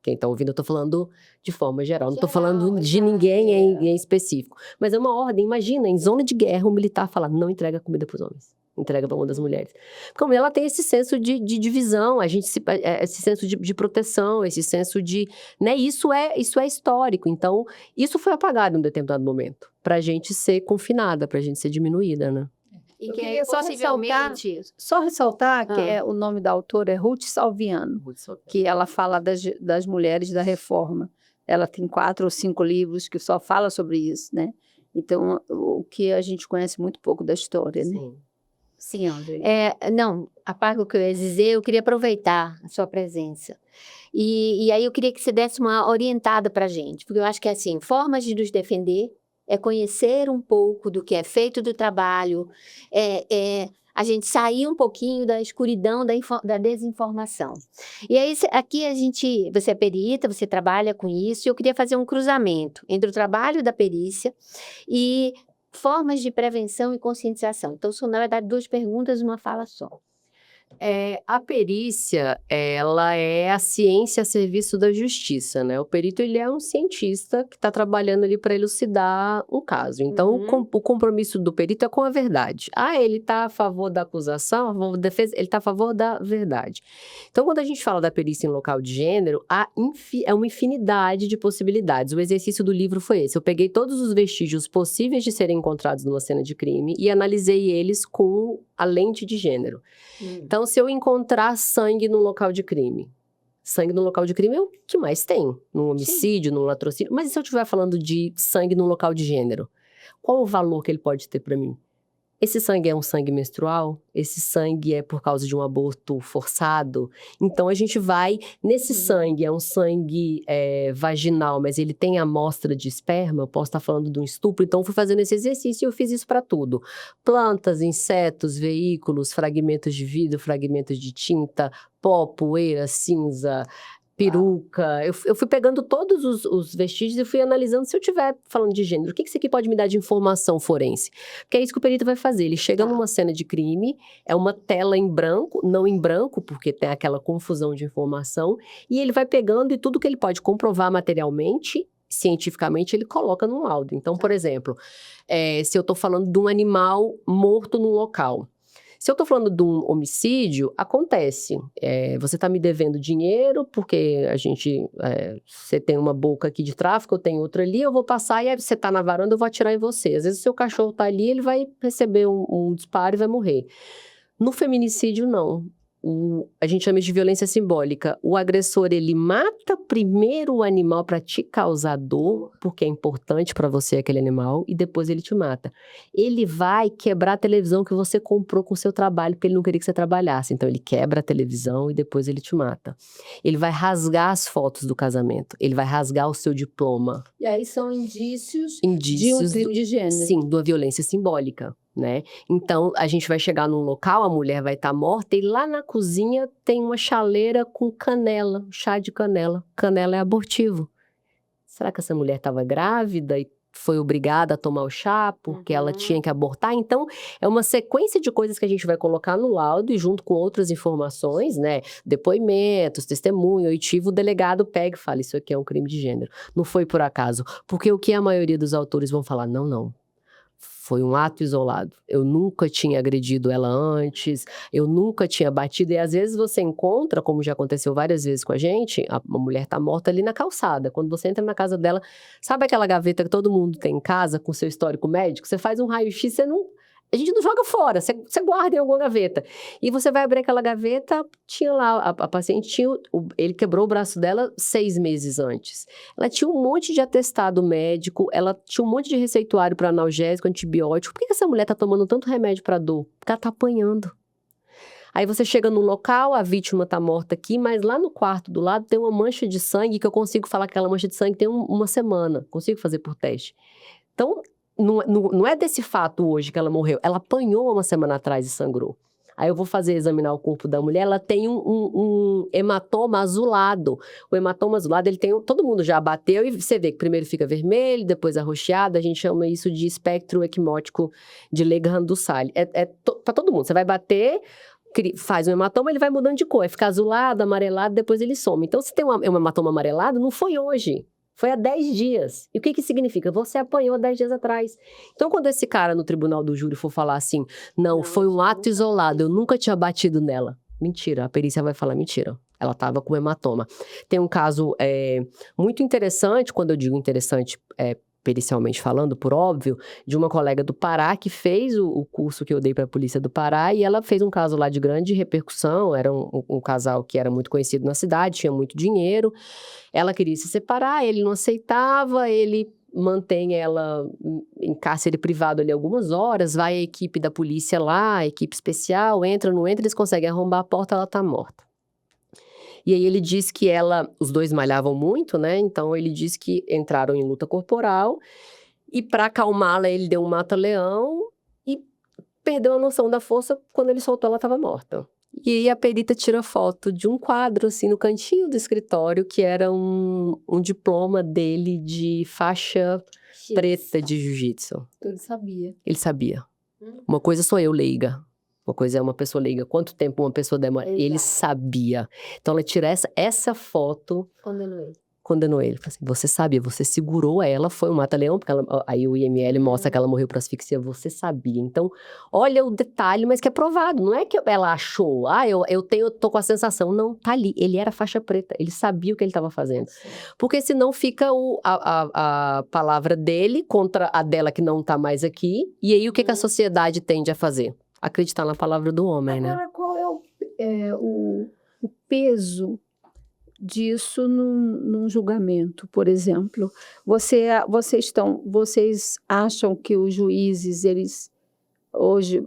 quem tá ouvindo, eu tô falando de forma geral. Não tô falando de ninguém em específico. Mas é uma ordem, imagina, em zona de guerra, o militar fala, não entrega comida pros homens. Entrega para uma das mulheres. Como ela tem esse senso de divisão, esse senso de proteção, esse senso de... Né, isso é histórico. Então, isso foi apagado em um determinado momento. Pra gente ser confinada, pra gente ser diminuída, né? E que é possivelmente... Só ressaltar que o nome da autora é Ruth Salviano, que ela fala das mulheres da reforma. Ela tem 4 ou 5 livros que só fala sobre isso, né? Então, o que a gente conhece muito pouco da história, né? Sim. Sim, André. Não, a parte do que eu ia dizer, eu queria aproveitar a sua presença. E aí eu queria que você desse uma orientada para a gente, porque eu acho que assim, formas de nos defender é conhecer um pouco do que é feito do trabalho, a gente sair um pouquinho da escuridão da desinformação. E aí, aqui você é perita, você trabalha com isso, e eu queria fazer um cruzamento entre o trabalho da perícia e formas de prevenção e conscientização. Então, são, na verdade, 2 perguntas e uma fala só. A perícia, ela é a ciência a serviço da justiça, né? O perito, ele é um cientista que está trabalhando ali para elucidar um caso. Então, o compromisso do perito é com a verdade. Ele está a favor da acusação, a favor da defesa, ele está a favor da verdade. Então, quando a gente fala da perícia em local de gênero, é uma infinidade de possibilidades. O exercício do livro foi esse. Eu peguei todos os vestígios possíveis de serem encontrados numa cena de crime e analisei eles com a lente de gênero. Então, se eu encontrar sangue no local de crime, sangue no local de crime é o que mais tem, num homicídio, num latrocínio. Mas e se eu estiver falando de sangue no local de gênero? Qual o valor que ele pode ter para mim? Esse sangue é um sangue menstrual? Esse sangue é por causa de um aborto forçado? Então, a gente vai... Nesse sangue, é um sangue vaginal, mas ele tem amostra de esperma? Eu posso estar falando de um estupro? Então, eu fui fazendo esse exercício e eu fiz isso para tudo. Plantas, insetos, veículos, fragmentos de vidro, fragmentos de tinta, pó, poeira, cinza... peruca, eu fui pegando todos os vestígios e fui analisando se eu estiver falando de gênero, o que isso aqui pode me dar de informação forense? Porque é isso que o perito vai fazer, ele chega numa cena de crime, é uma tela em branco, não em branco, porque tem aquela confusão de informação, e ele vai pegando e tudo que ele pode comprovar materialmente, cientificamente, ele coloca no laudo. Então, por exemplo, se eu estou falando de um animal morto no local, se eu estou falando de um homicídio, acontece. Você está me devendo dinheiro, porque você tem uma boca aqui de tráfico, eu tenho outra ali, eu vou passar e aí você está na varanda, eu vou atirar em você. Às vezes o seu cachorro está ali, ele vai receber um disparo e vai morrer. No feminicídio, não. A gente chama de violência simbólica. O agressor, ele mata primeiro o animal para te causar dor, porque é importante para você aquele animal, e depois ele te mata. Ele vai quebrar a televisão que você comprou com o seu trabalho, porque ele não queria que você trabalhasse. Então, ele quebra a televisão e depois ele te mata. Ele vai rasgar as fotos do casamento. Ele vai rasgar o seu diploma. E aí são indícios de um crime de gênero. Sim, de uma violência simbólica. Né? Então, a gente vai chegar num local, a mulher vai estar morta e lá na cozinha tem uma chaleira com canela, chá de canela. Canela é abortivo. Será que essa mulher estava grávida e foi obrigada a tomar o chá porque ela tinha que abortar? Então, é uma sequência de coisas que a gente vai colocar no laudo e junto com outras informações, né? Depoimentos, testemunho, oitivo, o delegado pega e fala, isso aqui é um crime de gênero. Não foi por acaso. Porque o que a maioria dos autores vão falar? Não. Foi um ato isolado. Eu nunca tinha agredido ela antes, eu nunca tinha batido. E às vezes você encontra, como já aconteceu várias vezes com a gente, uma mulher tá morta ali na calçada. Quando você entra na casa dela, sabe aquela gaveta que todo mundo tem em casa com seu histórico médico? Você faz um raio-x, você não... A gente não joga fora, você guarda em alguma gaveta. E você vai abrir aquela gaveta, tinha lá, a paciente ele quebrou o braço dela 6 meses antes. Ela tinha um monte de atestado médico, ela tinha um monte de receituário para analgésico, antibiótico. Por que essa mulher tá tomando tanto remédio para dor? Porque ela tá apanhando. Aí você chega no local, a vítima tá morta aqui, mas lá no quarto do lado tem uma mancha de sangue que eu consigo falar que aquela mancha de sangue tem uma semana. Consigo fazer por teste. Então, não é desse fato hoje que ela morreu. Ela apanhou uma semana atrás e sangrou. Aí eu vou examinar o corpo da mulher, ela tem um hematoma azulado. O hematoma azulado, ele tem, todo mundo já bateu e você vê que primeiro fica vermelho, depois arroxeado, a gente chama isso de espectro equimótico de Langerhans-Dussal. Pra todo mundo, você vai bater, faz um hematoma, ele vai mudando de cor, fica azulado, amarelado, depois ele some. Então, se tem um hematoma amarelado, não foi hoje. Foi há 10 dias. E o que significa? Você apanhou 10 dias atrás. Então, quando esse cara no tribunal do júri for falar assim, não, foi um ato isolado, eu nunca tinha batido nela. Mentira, a perícia vai falar mentira. Ela estava com hematoma. Tem um caso muito interessante, quando eu digo interessante, pericialmente falando, por óbvio, de uma colega do Pará que fez o curso que eu dei para a polícia do Pará e ela fez um caso lá de grande repercussão, era um casal que era muito conhecido na cidade, tinha muito dinheiro, ela queria se separar, ele não aceitava, ele mantém ela em cárcere privado ali algumas horas, vai a equipe da polícia lá, a equipe especial, entra, não entra, eles conseguem arrombar a porta, ela tá morta. E aí ele diz que os dois malhavam muito, né? Então ele diz que entraram em luta corporal e para acalmá-la ele deu um mata-leão e perdeu a noção da força, quando ele soltou ela estava morta. E aí a perita tira foto de um quadro assim no cantinho do escritório que era um diploma dele de faixa preta de jiu-jitsu. Ele sabia. Ele sabia. Uma coisa sou eu, leiga. Uma coisa é uma pessoa leiga. Quanto tempo uma pessoa demora? Exato. Ele sabia. Então, ela tira essa foto. Condenou ele. Fala assim, você sabia, você segurou ela, foi um mata-leão, porque aí o IML mostra que ela morreu por asfixia, você sabia. Então, olha o detalhe, mas que é provado. Não é que ela achou, eu tô com a sensação. Não, tá ali. Ele era faixa preta. Ele sabia o que ele estava fazendo. Porque senão fica a palavra dele contra a dela que não tá mais aqui. E aí, o que a sociedade tende a fazer? Acreditar na palavra do homem, né? Agora, qual é o peso disso num julgamento, por exemplo? Vocês acham que os juízes, eles hoje,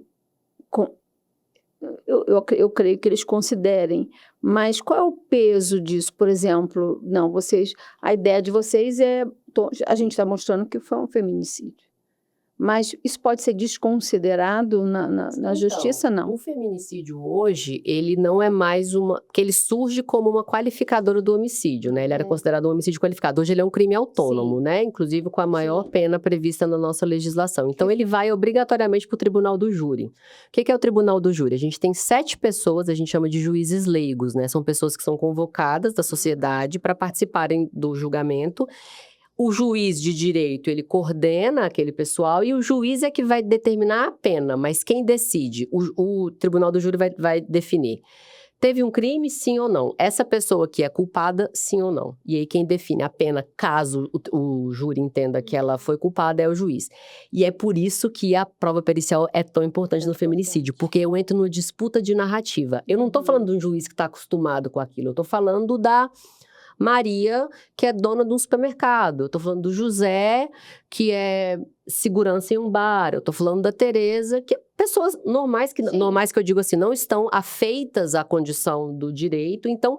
eu creio que eles considerem, mas qual é o peso disso? Por exemplo, a ideia de vocês a gente está mostrando que foi um feminicídio. Mas isso pode ser desconsiderado na justiça, não? O feminicídio hoje, ele não é mais porque ele surge como uma qualificadora do homicídio, né? Ele era considerado um homicídio qualificado. Hoje ele é um crime autônomo, né? Inclusive com a maior pena prevista na nossa legislação. Então ele vai obrigatoriamente para o tribunal do júri. O que é o tribunal do júri? A gente tem 7 pessoas, a gente chama de juízes leigos, né? São pessoas que são convocadas da sociedade para participarem do julgamento. O juiz de direito, ele coordena aquele pessoal e o juiz é que vai determinar a pena, mas quem decide? O tribunal do júri vai definir. Teve um crime, sim ou não? Essa pessoa que é culpada, sim ou não? E aí quem define a pena, caso o júri entenda que ela foi culpada, é o juiz. E é por isso que a prova pericial é tão importante no feminicídio, porque eu entro numa disputa de narrativa. Eu não estou falando de um juiz que está acostumado com aquilo, eu estou falando da Maria, que é dona de um supermercado. Eu tô falando do José, que é segurança em um bar. Eu tô falando da Tereza, que é pessoas normais que eu digo assim, não estão afeitas à condição do direito. Então,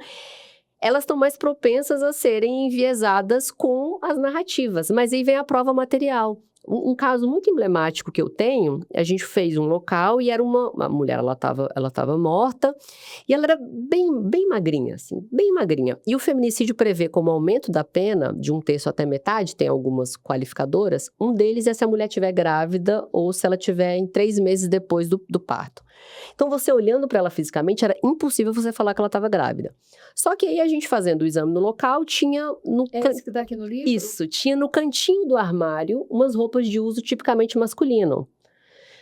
elas estão mais propensas a serem enviesadas com as narrativas. Mas aí vem a prova material. Um caso muito emblemático que eu tenho, a gente fez um local e era uma mulher, ela tava morta e ela era bem magrinha, assim, bem magrinha. E o feminicídio prevê como aumento da pena, de 1/3 até metade, tem algumas qualificadoras, um deles é se a mulher estiver grávida ou se ela estiver em 3 meses depois do parto. Então, você olhando para ela fisicamente, era impossível você falar que ela estava grávida. Só que aí, a gente fazendo o exame no local, tinha Esse que tá aqui no livro? Isso, tinha no cantinho do armário umas roupas de uso tipicamente masculino.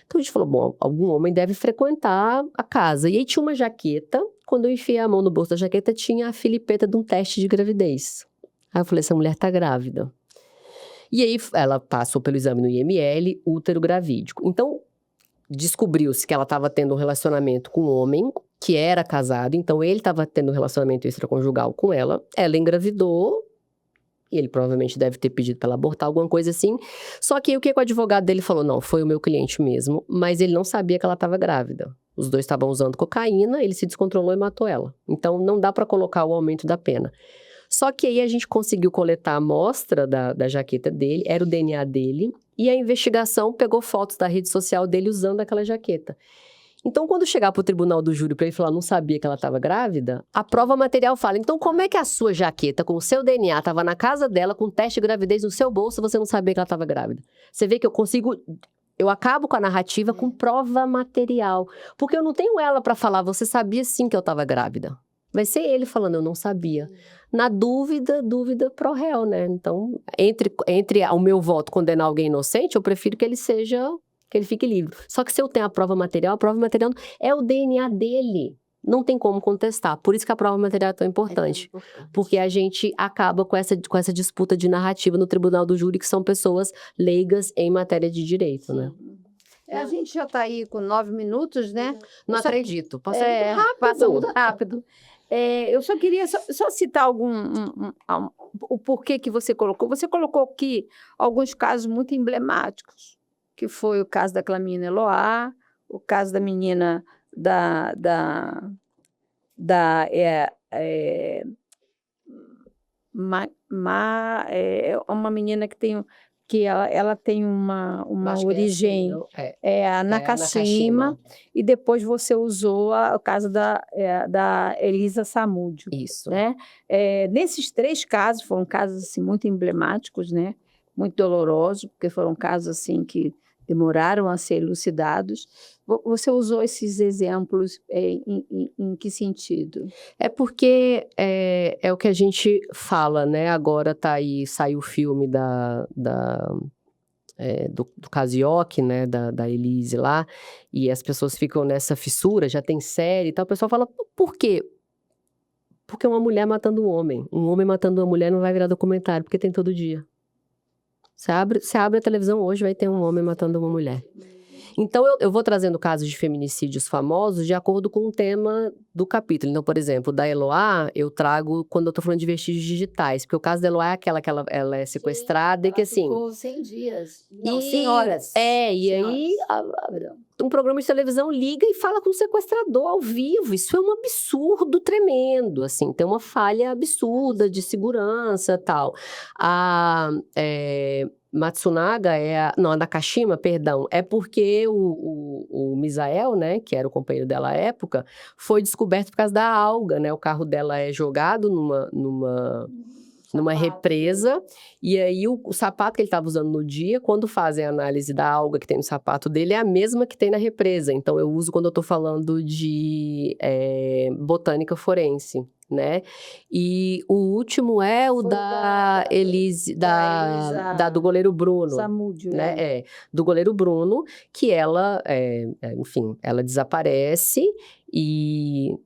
Então, a gente falou, bom, algum homem deve frequentar a casa. E aí, tinha uma jaqueta. Quando eu enfiei a mão no bolso da jaqueta, tinha a filipeta de um teste de gravidez. Aí eu falei, essa mulher tá grávida. E aí, ela passou pelo exame no IML, útero gravídico. Então, descobriu-se que ela estava tendo um relacionamento com um homem que era casado, então ele estava tendo um relacionamento extraconjugal com ela, ela engravidou, e ele provavelmente deve ter pedido para ela abortar, alguma coisa assim. Só que aí, o que o advogado dele falou? Não, foi o meu cliente mesmo, mas ele não sabia que ela estava grávida. Os dois estavam usando cocaína, ele se descontrolou e matou ela. Então, não dá para colocar o aumento da pena. Só que aí a gente conseguiu coletar a amostra da jaqueta dele, era o DNA dele, e a investigação pegou fotos da rede social dele usando aquela jaqueta. Então, quando chegar para o tribunal do júri para ele falar não sabia que ela estava grávida, a prova material fala, então como é que a sua jaqueta com o seu DNA estava na casa dela com teste de gravidez no seu bolso e você não sabia que ela estava grávida? Você vê que eu acabo com a narrativa com prova material, porque eu não tenho ela para falar, você sabia sim que eu estava grávida. Vai ser ele falando, eu não sabia. Na dúvida pro réu, né? Então, entre o meu voto condenar alguém inocente, eu prefiro que ele fique livre. Só que se eu tenho a prova material é o DNA dele. Não tem como contestar. Por isso que a prova material é tão importante. Porque a gente acaba com essa disputa de narrativa no tribunal do júri, que são pessoas leigas em matéria de direito, né? A gente já está aí com 9 minutos, né? Não acredito. Passou muito rápido. Passa muito rápido. Eu só queria só citar o porquê que você colocou. Você colocou aqui alguns casos muito emblemáticos, que foi o caso daquela menina Eloá, o caso da menina uma menina que ela tem uma origem a Nakashima, e depois você usou o caso da Elisa Samúdio. Isso. Né? Nesses 3 casos, foram casos assim, muito emblemáticos, né? Muito dolorosos, porque foram casos assim, que demoraram a ser elucidados. Você usou esses exemplos em que sentido? É porque é o que a gente fala, né? Agora saiu o filme do caso Ioki, né? Da Elise lá, e as pessoas ficam nessa fissura, já tem série e tal. O pessoal fala, por quê? Porque uma mulher matando um homem matando uma mulher não vai virar documentário, porque tem todo dia. Você abre a televisão hoje, vai ter um homem matando uma mulher. Então, eu vou trazendo casos de feminicídios famosos de acordo com o tema do capítulo. Então, por exemplo, da Eloá, eu trago quando eu tô falando de vestígios digitais. Porque o caso da Eloá é aquela que ela é sequestrada. Sim, e que assim... ficou 100 dias. Não, 100 horas. E aí... Um programa de televisão liga e fala com o sequestrador ao vivo. Isso é um absurdo tremendo, assim. Tem uma falha absurda de segurança e tal. Matsunaga a Nakashima, perdão, é porque o Misael, né, que era o companheiro dela à época, foi descoberto por causa da alga, né? O carro dela é jogado numa represa, e aí o sapato que ele estava usando no dia, quando fazem a análise da alga que tem no sapato dele, é a mesma que tem na represa. Então, eu uso quando eu estou falando de botânica forense, né? E o último é o da Elise, do goleiro Bruno. Samúdio, né? Do goleiro Bruno, que ela, enfim, ela desaparece e...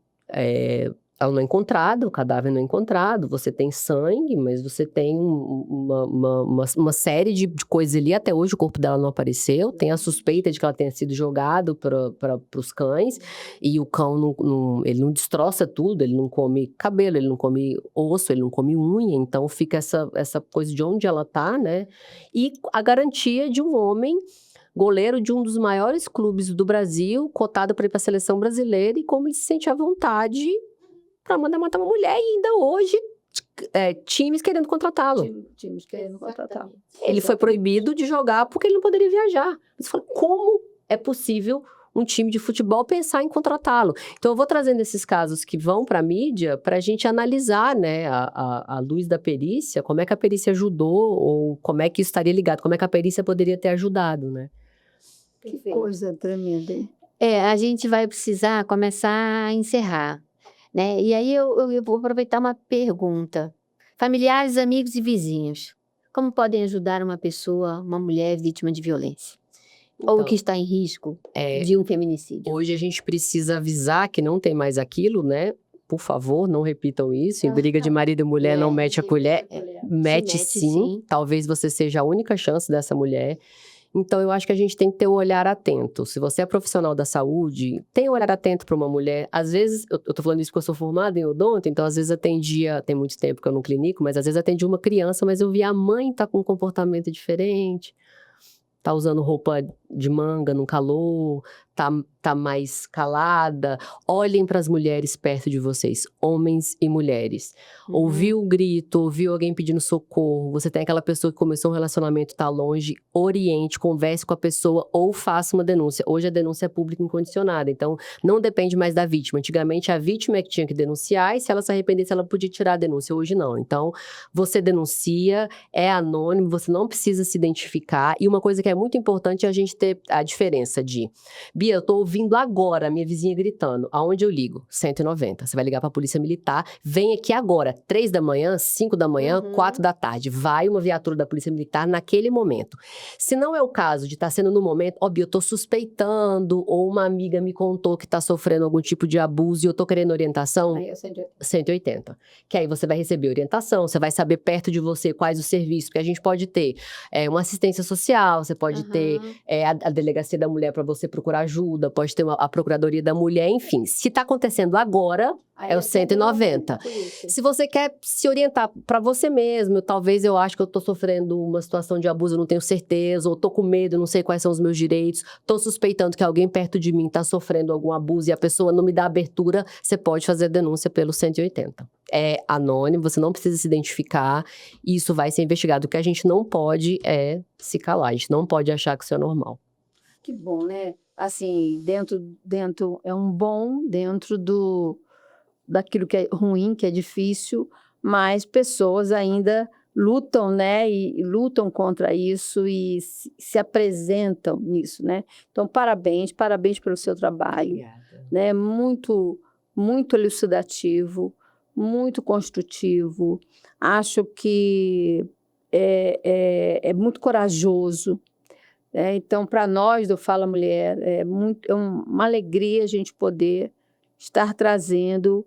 ela não é encontrada, o cadáver não é encontrado, você tem sangue, mas você tem uma série de coisas ali. Até hoje o corpo dela não apareceu, tem a suspeita de que ela tenha sido jogado para os cães, e o cão ele não destroça tudo, ele não come cabelo, ele não come osso, ele não come unha, então fica essa coisa de onde ela tá, né? E a garantia de um homem goleiro de um dos maiores clubes do Brasil, cotado para ir para a seleção brasileira, e como ele se sente à vontade para mandar matar uma mulher, e ainda hoje times querendo contratá-lo. Times querendo contratá-lo. Ele foi proibido de jogar porque ele não poderia viajar. Você fala, como é possível um time de futebol pensar em contratá-lo? Então, eu vou trazendo esses casos que vão para a mídia para a gente analisar, né, à luz da perícia, como é que a perícia ajudou, ou como é que isso estaria ligado, como é que a perícia poderia ter ajudado, né? Que coisa tremenda, hein? A gente vai precisar começar a encerrar, né? E aí eu vou aproveitar uma pergunta. Familiares, amigos e vizinhos, como podem ajudar uma mulher vítima de violência? Ou que está em risco de um feminicídio? Hoje a gente precisa avisar que não tem mais aquilo, né? Por favor, não repitam isso. Em briga de marido e mulher, não mete a colher. Mete sim. Talvez você seja a única chance dessa mulher. Então, eu acho que a gente tem que ter um olhar atento. Se você é profissional da saúde, tenha um olhar atento para uma mulher. Às vezes, eu tô falando isso porque eu sou formada em odonto, então às vezes atendia, tem muito tempo que eu não clinico, mas às vezes atendi uma criança, mas eu vi a mãe tá com um comportamento diferente, tá usando roupa de manga no calor, tá mais calada. Olhem para as mulheres perto de vocês, homens e mulheres. Ouviu o grito, ouviu alguém pedindo socorro, você tem aquela pessoa que começou um relacionamento, tá longe, oriente, converse com a pessoa ou faça uma denúncia. Hoje a denúncia é pública incondicionada, então não depende mais da vítima. Antigamente a vítima é que tinha que denunciar e se ela se arrependesse ela podia tirar a denúncia, hoje não. Então você denuncia, é anônimo, você não precisa se identificar. E uma coisa que é muito importante é a gente ter a diferença de: Bia, eu tô ouvindo agora a minha vizinha gritando. Aonde eu ligo? 190. Você vai ligar pra polícia militar. Vem aqui agora, 3 da manhã, 5 da manhã, 4 da tarde. Vai uma viatura da polícia militar naquele momento. Se não é o caso de estar sendo no momento, ó, Bia, eu tô suspeitando, ou uma amiga me contou que tá sofrendo algum tipo de abuso e eu tô querendo orientação, Aí é 180. 180. Que aí você vai receber orientação, você vai saber perto de você quais os serviços, porque a gente pode ter uma assistência social, você pode ter a delegacia da mulher para você procurar ajuda, pode ter a procuradoria da mulher, enfim. Se tá acontecendo agora, Aí é o 190. Se você quer se orientar para você mesmo, talvez eu acho que eu tô sofrendo uma situação de abuso, eu não tenho certeza, ou tô com medo, não sei quais são os meus direitos, tô suspeitando que alguém perto de mim tá sofrendo algum abuso e a pessoa não me dá abertura, você pode fazer denúncia pelo 180. É anônimo, você não precisa se identificar, e isso vai ser investigado. O que a gente não pode é se calar, a gente não pode achar que isso é normal. Que bom, né? Assim, dentro é um bom dentro daquilo que é ruim, que é difícil, mas pessoas ainda lutam, né? E lutam contra isso e se apresentam nisso, né? Então, parabéns pelo seu trabalho, Obrigada. né? Muito, muito elucidativo, muito construtivo. Acho que é muito corajoso. Então, para nós do Fala Mulher, é uma alegria a gente poder estar trazendo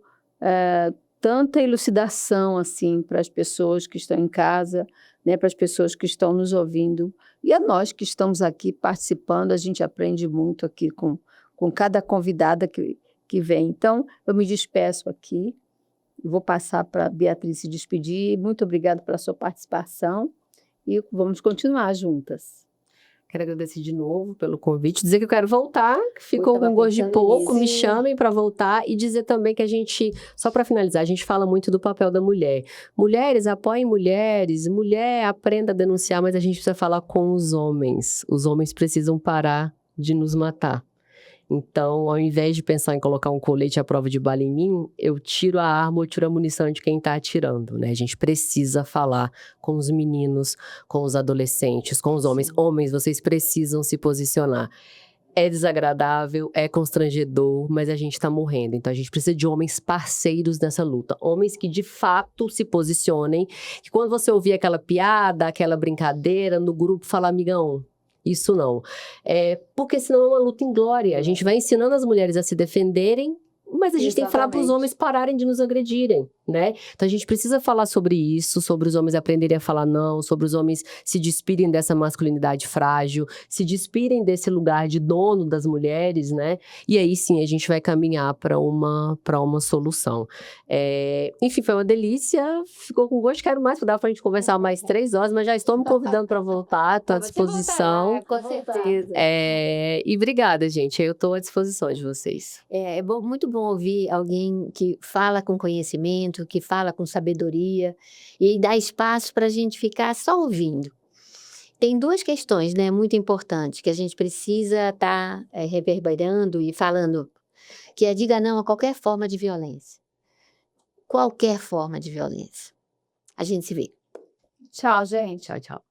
tanta elucidação assim para as pessoas que estão em casa, né, para as pessoas que estão nos ouvindo. E a nós que estamos aqui participando, a gente aprende muito aqui com cada convidada que vem. Então, eu me despeço aqui, vou passar para a Beatriz se despedir. Muito obrigada pela sua participação e vamos continuar juntas. Quero agradecer de novo pelo convite, dizer que eu quero voltar, que ficou tava com gosto de pensando pouco, nisso. me chamem para voltar, e dizer também que a gente, só para finalizar, a gente fala muito do papel da mulher. Mulheres, apoiem mulheres, mulher aprenda a denunciar, mas a gente precisa falar com os homens. Os homens precisam parar de nos matar. Então, ao invés de pensar em colocar um colete à prova de bala em mim, eu tiro a arma ou tiro a munição de quem está atirando, né? A gente precisa falar com os meninos, com os adolescentes, com os homens. Sim. Homens, vocês precisam se posicionar. É desagradável, é constrangedor, mas a gente está morrendo. Então, a gente precisa de homens parceiros nessa luta. Homens que, de fato, se posicionem. Que quando você ouvir aquela piada, aquela brincadeira no grupo, fala, amigão, isso não. Porque senão é uma luta inglória. A gente vai ensinando as mulheres a se defenderem, mas a gente tem que falar para os Exatamente. homens pararem de nos agredirem, né? Então a gente precisa falar sobre isso, sobre os homens aprenderem a falar não, sobre os homens se despirem dessa masculinidade frágil, se despirem desse lugar de dono das mulheres, né? E aí sim a gente vai caminhar para uma solução. Enfim, foi uma delícia, ficou com gosto, quero mais, dá para a gente conversar mais 3 horas, mas já estou me convidando para voltar, estou à disposição. Com certeza. E obrigada, gente, eu estou à disposição de vocês. É bom, muito bom ouvir alguém que fala com conhecimento, que fala com sabedoria e dá espaço para a gente ficar só ouvindo. Tem 2 questões, né, muito importantes que a gente precisa estar reverberando e falando, que é diga não a qualquer forma de violência. Qualquer forma de violência. A gente se vê. Tchau, gente. Tchau, tchau.